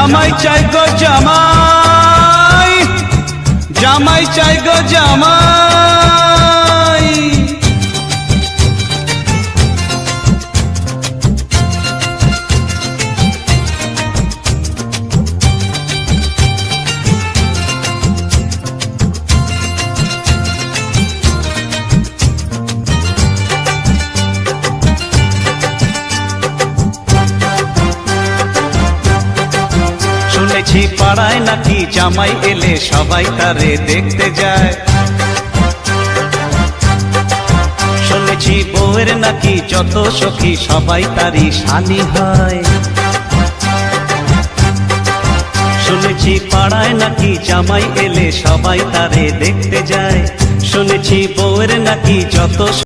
জামাই চাই গো জামাই, জামাই চাই গো জামাই। শুনেছি পাড়ায় নাকি জামাই এলে সবাই তারে দেখতে যায়। শুনেছি বউয়ের নাকি যত সখী সবাই তারই শালি হয়। শুনেছি পাড়ায় নাকি জামাই এলে সবাই তারে দেখতে যায়। শুনেছি বউয়ের নাকি যত